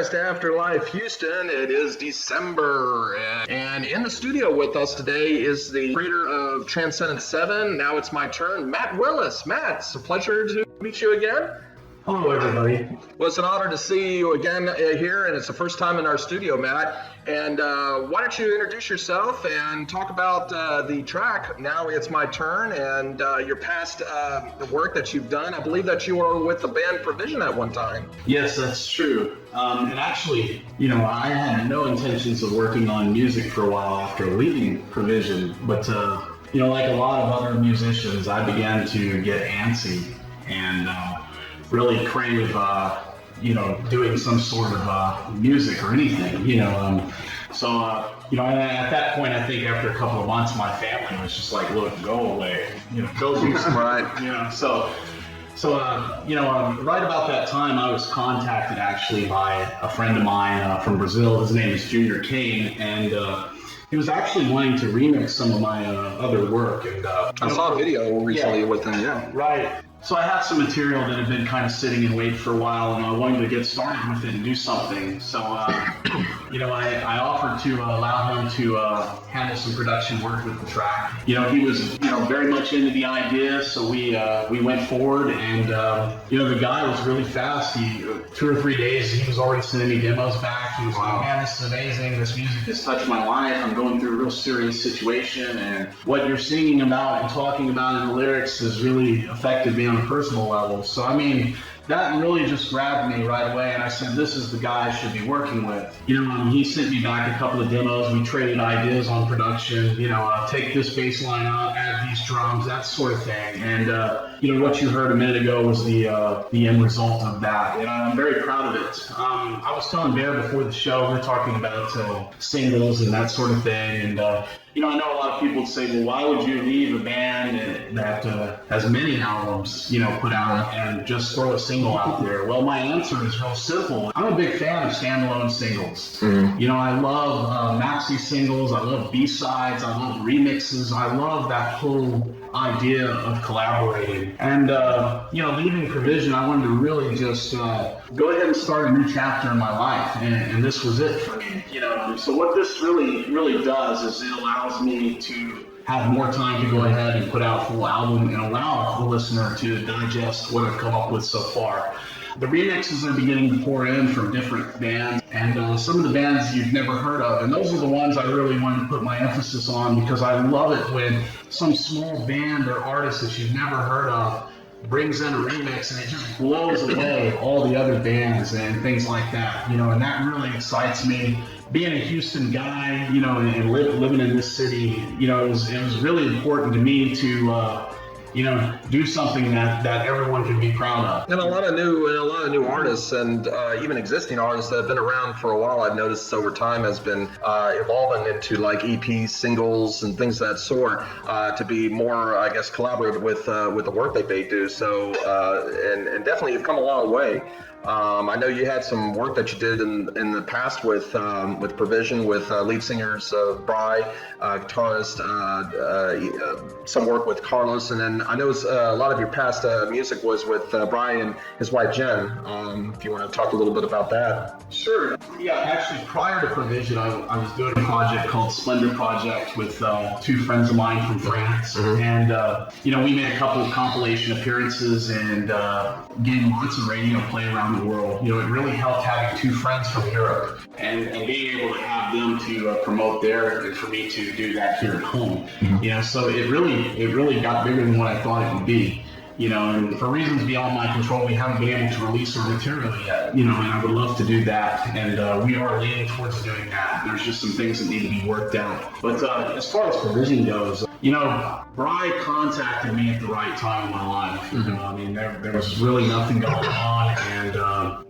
podcast Afterlife Houston. It is December, and in the studio with us today is the creator of Transcendent 7. Now it's my turn, Matt Willis. Matt, it's a pleasure to meet you again. Hello, everybody. Well, it's an honor to see you again here, and it's the first time in our studio, Matt. And why don't you introduce yourself and talk about the track, Now It's My Turn, and your past work that you've done. I believe that you were with the band Provision at one time. Yes, that's true. And actually, I had no intentions of working on music for a while after leaving Provision. But, like a lot of other musicians, I began to get antsy and really crave, doing some sort of music or anything, at that point, I think after a couple of months, my family was just like, look, go away, go do something. Right. Right about that time, I was contacted actually by a friend of mine from Brazil. His name is Junior Kane, and he was actually wanting to remix some of my other work. And I saw a video recently with him, yeah. Right. So I had some material that had been kind of sitting in wait for a while, and I wanted to get started with it and do something. So, I offered to allow him to handle some production work with the track. He was, very much into the idea, so we went forward, and the guy was really fast. 2 or 3 days, he was already sending me demos back. He was like, man, this is amazing. This music has touched my life. I'm going through a real serious situation, and what you're singing about and talking about in the lyrics has really affected me on a personal level. So, that really just grabbed me right away, and I said, this is the guy I should be working with. He sent me back a couple of demos. We traded ideas on production, take this bass line out, add these drums, that sort of thing. And, what you heard a minute ago was the end result of that, and I'm very proud of it. I was telling Bear before the show, we're talking about singles and that sort of thing, and I know a lot of people would say, well, why would you leave a band that has many albums, put out and just throw a single out there? Well, my answer is real simple. I'm a big fan of standalone singles. Mm-hmm. I love maxi singles. I love B-sides. I love remixes. I love that whole idea of collaborating. And, leaving Provision, I wanted to really just go ahead and start a new chapter in my life. And this was it for me, So what this really does is it allows me to have more time to go ahead and put out a full album and allow the listener to digest what I've come up with so far. The remixes are beginning to pour in from different bands, and some of the bands you've never heard of, and those are the ones I really wanted to put my emphasis on, because I love it when some small band or artist that you've never heard of brings in a remix and it just blows away all the other bands and things like that, and that really excites me. Being a Houston guy, and living in this city, it was really important to me to do something that everyone can be proud of. And a lot of new artists, and even existing artists that have been around for a while, I've noticed over time has been evolving into like EPs, singles, and things of that sort, to be more, I guess, collaborative with the work that they do. So, and definitely you've come a long way. I know you had some work that you did in the past with Provision, with lead singers Bry, guitarist, some work with Carlos, and then I know a lot of your past music was with Bry and his wife Jen. If you want to talk a little bit about that. Sure. Yeah, actually, prior to Provision, I was doing a project called Splendor Project with 2 friends of mine from France, mm-hmm. and we made a couple of compilation appearances and gave lots of radio play around the world. It really helped having 2 friends from Europe and being able to have them to promote there, and for me to do that here at home. Mm-hmm. So it really got bigger than what I thought it would be. And for reasons beyond my control, we haven't been able to release our material yet, and I would love to do that, and we are leaning towards doing that. There's just some things that need to be worked out. But as far as Provision goes, Bry contacted me at the right time in my life. Mm-hmm. There was really nothing going on, and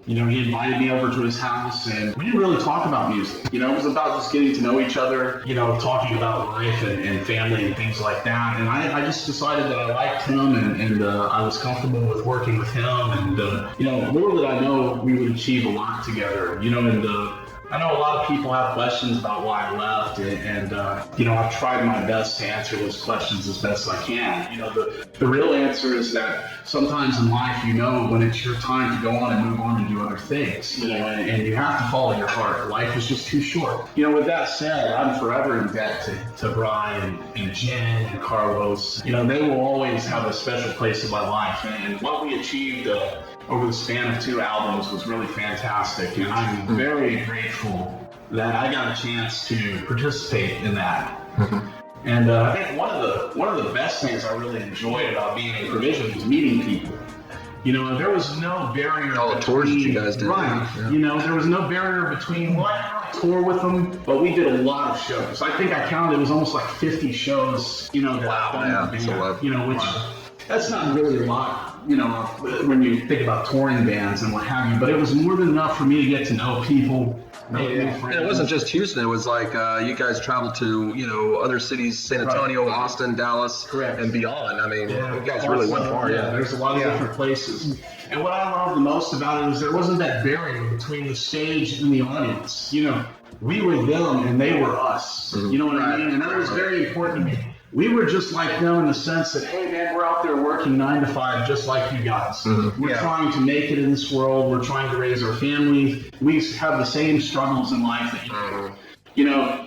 he invited me over to his house, and we didn't really talk about music. It was about just getting to know each other, talking about life and family and things like that. And I just decided that I liked him, and I was comfortable with working with him, and little did I know we would achieve a lot together. And I know a lot of people have questions about why I left, and I've tried my best to answer those questions as best I can. The real answer is that sometimes in life, when it's your time to go on and move on and do other things, and you have to follow your heart. Life is just too short. With that said, I'm forever in debt to Brian and Jen and Carlos. They will always have a special place in my life, and what we achieved over the span of 2 albums was really fantastic, and I'm very grateful that I got a chance to participate in that. And I think one of the best things I really enjoyed about being in Provision was meeting people. There was no barrier. All the tours that you guys did. Right. Yeah. There was no barrier between, I tour with them, but we did a lot of shows. I think I counted, it was almost like 50 shows, that I've done with the band, which that's not really a lot, when you think about touring bands and what have you, but it was more than enough for me to get to know people. And it wasn't just Houston. It was like you guys traveled to other cities, San Antonio, Austin, Dallas, and beyond. I mean, you guys really went far. Yeah, there's a lot of different places. And what I loved the most about it is there wasn't that barrier between the stage and the audience. We were them and they were us. You know what I mean? And that was very important to me. We were just like them in the sense that, hey man, we're out there working 9 to 5 just like you guys. We're trying to make it in this world. We're trying to raise our families. We have the same struggles in life that you do.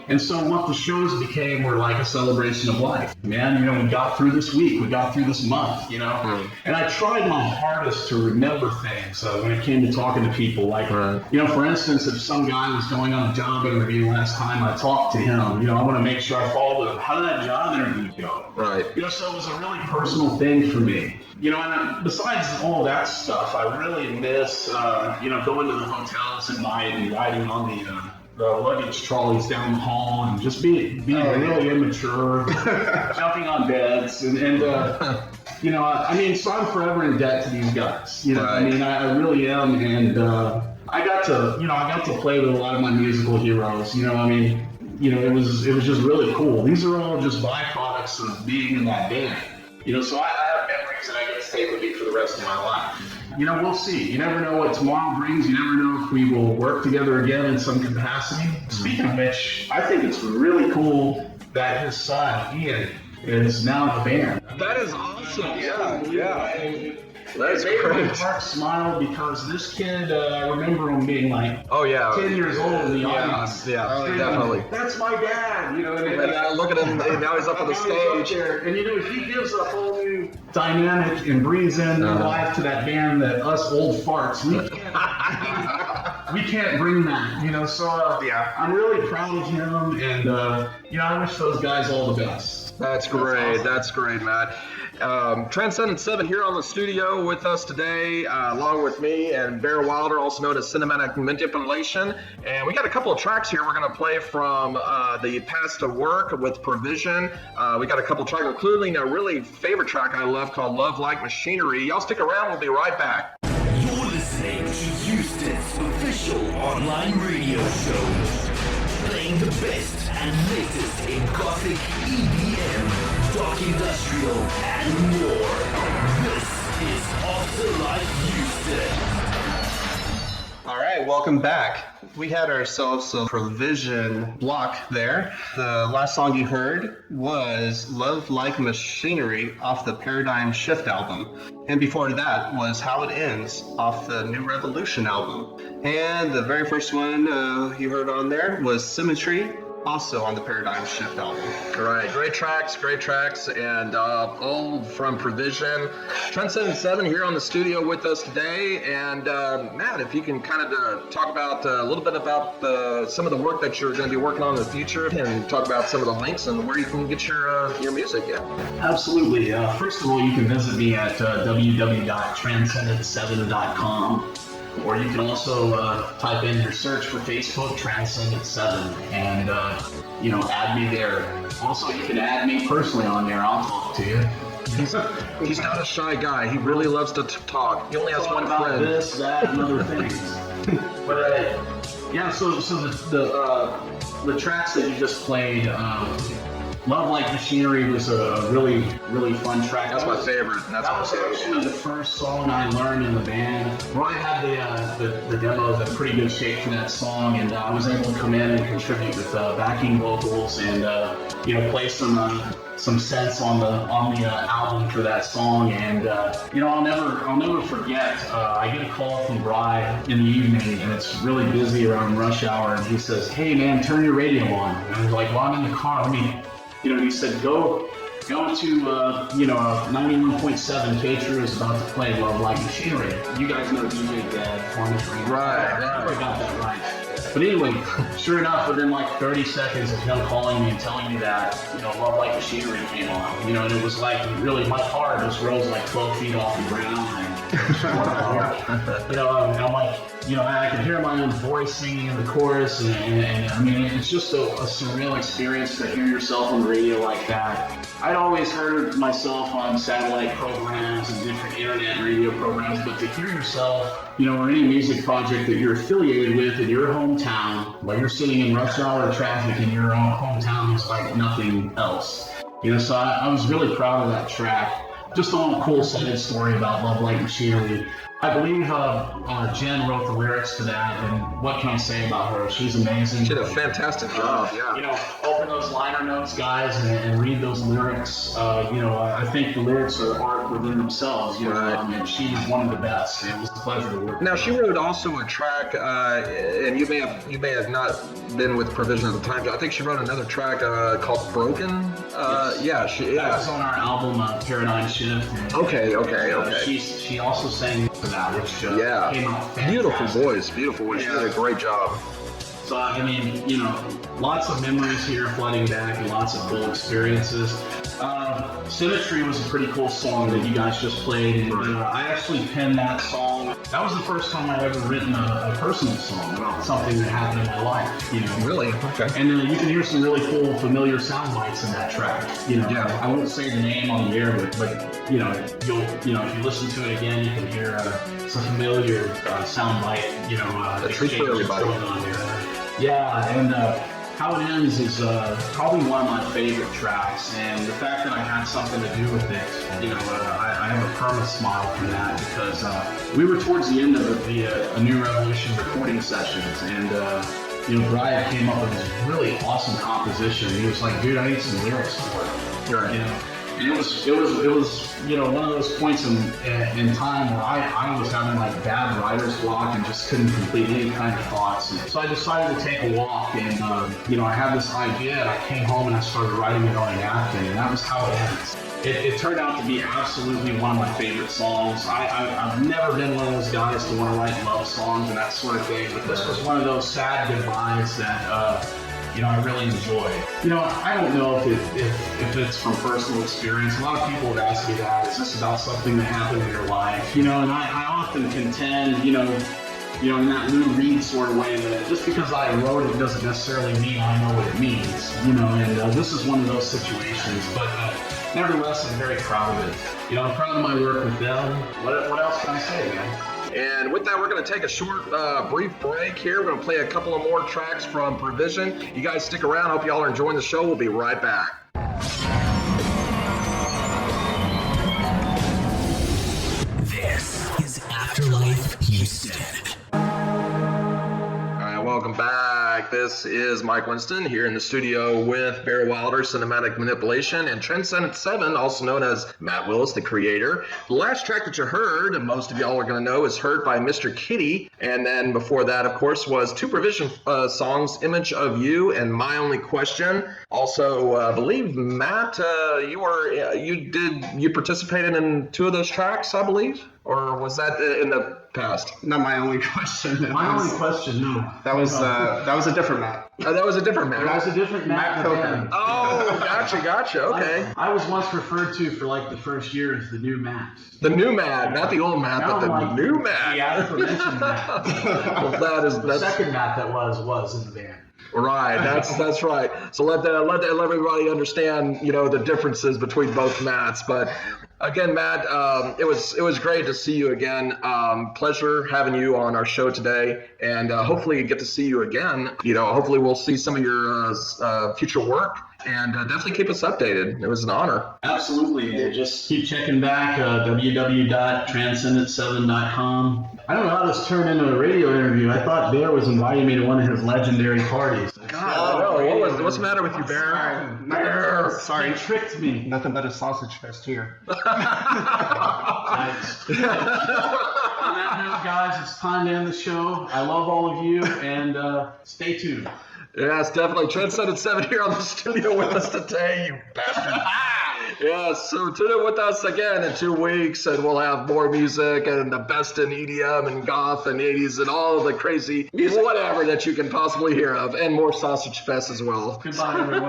And so what the shows became were like a celebration of life. Man, we got through this week, we got through this month, and I tried my hardest to remember things when it came to talking to people. Like, for instance, if some guy was going on a job interview last time I talked to him, I want to make sure I followed him. How did that job interview go? Right. So it was a really personal thing for me. And besides all that stuff, I really miss, going to the hotels at night and riding on the luggage trolleys down the hall and just being really immature, jumping on beds, and so I'm forever in debt to these guys. I really am, and I got to play with a lot of my musical heroes. It was just really cool. These are all just byproducts of being in that band. So I have memories that I get to stay with me for the rest of my life. We'll see. You never know what tomorrow brings. You never know if we will work together again in some capacity. Speaking of which, I think it's really cool that his son, Ian, is now in the band. That is awesome. Yeah. That's made great. my heart smile because this kid, I remember him being like 10 years old in the audience. Yeah, definitely. That's my dad, And look at him, now he's up on the stage. And he gives a whole new dynamic and breathes in life to that band that us old farts, we can't bring that, so I'm really proud of him, and I wish those guys all the best. That's great. That's great, Matt. Transcendent 7 here on the studio with us today, along with me and Bear Wilder, also known as Cinematic Manipulation. And we got a couple of tracks here we're going to play from the Past of Work with Provision. We got a couple of tracks, including a really favorite track I love called Love Like Machinery. Y'all stick around. We'll be right back. You're listening to Houston's official online radio show, playing the best and latest in Gothic, EDM, Dark Industrial, and more. This is Afterlife Houston. All right, welcome back. We had ourselves a Provision block there. The last song you heard was Love Like Machinery off the Paradigm Shift album. And before that was How It Ends off the New Revolution album. And the very first one you heard on there was Symmetry, also on the Paradigm Shift album. Right, great tracks, and all from Provision. Transcendent 7 here on the studio with us today, and Matt, if you can kind of talk about a little bit about some of the work that you're going to be working on in the future, and talk about some of the links and where you can get your music at. Absolutely. First of all, you can visit me at www.transcendent7.com. Or you can also type in your search for Facebook, Transcendent 7, and add me there. Also, you can add me personally on there. I'll talk to you. He's not a shy guy. He really loves to talk. He only has one about friend. This, that, and other things. But so the tracks that you just played, Love Like Machinery was a really, really fun track. That's my favorite. That was actually the first song I learned in the band. Roy had the demos in pretty good shape for that song, and I was able to come in and contribute with backing vocals and play some synths on the album for that song. And I'll never forget. I get a call from Bri in the evening, and it's really busy around rush hour, and he says, "Hey man, turn your radio on." And I was like, "Well, I'm in the car. Let me." He said, go to 91.7. K-True is about to play Love Like Machinery. You guys know DJ Dad, Cornish Ring. Right. I got that right. But anyway, sure enough, within like 30 seconds of him calling me and telling me that, Love Like Machinery came on, and it was like, really, my car just rose like 12 feet off the ground. And I'm like, I could hear my own voice singing in the chorus, and I mean, it's just a surreal experience to hear yourself on the radio like that. I'd always heard myself on satellite programs and different internet radio programs, but to hear yourself, or any music project that you're affiliated with in your hometown, while you're sitting in rush hour traffic in your own hometown, is like nothing else. So I was really proud of that track. Just a little cool side story about Love Like Machinery. I believe Jen wrote the lyrics to that, and what can I say about her? She's amazing. She did a fantastic job, yeah. Open those liner notes, guys, and read those lyrics. I think the lyrics are art within themselves, and she's one of the best. It was a pleasure to work with her. Now, she wrote also a track, and you may have not been with Provision at the time. I think she wrote another track called Broken. Yes. That was on our album Paradigm Shift. And, Okay. She also sang for that, which came out fantastic. Beautiful voice. She did a great job. So, I mean, lots of memories here flooding back and lots of cool experiences. Symmetry was a pretty cool song that you guys just played, and I actually penned that song. That was the first time I'd ever written a personal song about something that happened in my life, Really? Okay. And you can hear some really cool, familiar sound bites in that track. I won't say the name on the air, but you'll if you listen to it again, you can hear some familiar sound bite. A treat for everybody. Going on there. Yeah, and How It Ends is probably one of my favorite tracks, and the fact that I had something to do with it, I have a permanent smile from that, because we were towards the end of the A New Revolution recording sessions, and Brian came up with this really awesome composition. He was like, "Dude, I need some lyrics for it." Right. And it was one of those points in time where I was having like bad writer's block and just couldn't complete any kind of thoughts. And so I decided to take a walk, and I had this idea, and I came home and I started writing it on a napkin, and that was How It Ends. It turned out to be absolutely one of my favorite songs. I've never been one of those guys to want to write love songs and that sort of thing, but this was one of those sad goodbyes that I really enjoyed. I don't know if it's from personal experience. A lot of people have asked me that. Is this about something that happened in your life? And I often contend, in that Lou Reed sort of way, that just because I wrote it doesn't necessarily mean I know what it means, and this is one of those situations. But nevertheless, I'm very proud of it. I'm proud of my work with them. What else can I say, man? And with that, we're going to take a short, brief break here. We're going to play a couple of more tracks from Provision. You guys stick around. Hope y'all are enjoying the show. We'll be right back. This is Afterlife Houston. Welcome back. This is Mike Winston here in the studio with Barry Wilder, Cinematic Manipulation, and Transcendent 7, also known as Matt Willis, the creator. The last track that you heard, and most of y'all are going to know, is Hurt by Mr. Kitty. And then before that, of course, was two Provision songs, Image of You and My Only Question. Also, I believe, Matt, you participated in two of those tracks, I believe? Or was that in the past? Not My Only Question. My Only Question, no. That was a different Matt. That was a different Matt. That was a different Matt. Oh, gotcha. Okay. I was once referred to for like the first year as the new Matt. The new Matt, not the old Matt, but the new Matt. The aforementioned Matt. Well, that's the second Matt that was in the band. Right, that's right. So let everybody understand, the differences between both Matts. But again, Matt, it was great to see you again. Pleasure having you on our show today, and hopefully get to see you again. Hopefully we'll see some of your future work. And definitely keep us updated. It was an honor. Absolutely. And just keep checking back, www.transcendent7.com. I don't know how this turned into a radio interview. I thought Bear was inviting me to one of his legendary parties. God, what's the matter with you, Bear? Sorry. He tricked me. Nothing but a sausage fest here. Nice. On that note, guys, it's time to end the show. I love all of you, and stay tuned. Yes, definitely. Transcendent 7 here on the studio with us today, you bastard. Yes, so tune in with us again in 2 weeks, and we'll have more music and the best in EDM and goth and 80s and all the crazy whatever that you can possibly hear of, and more Sausage Fest as well. Goodbye, everyone.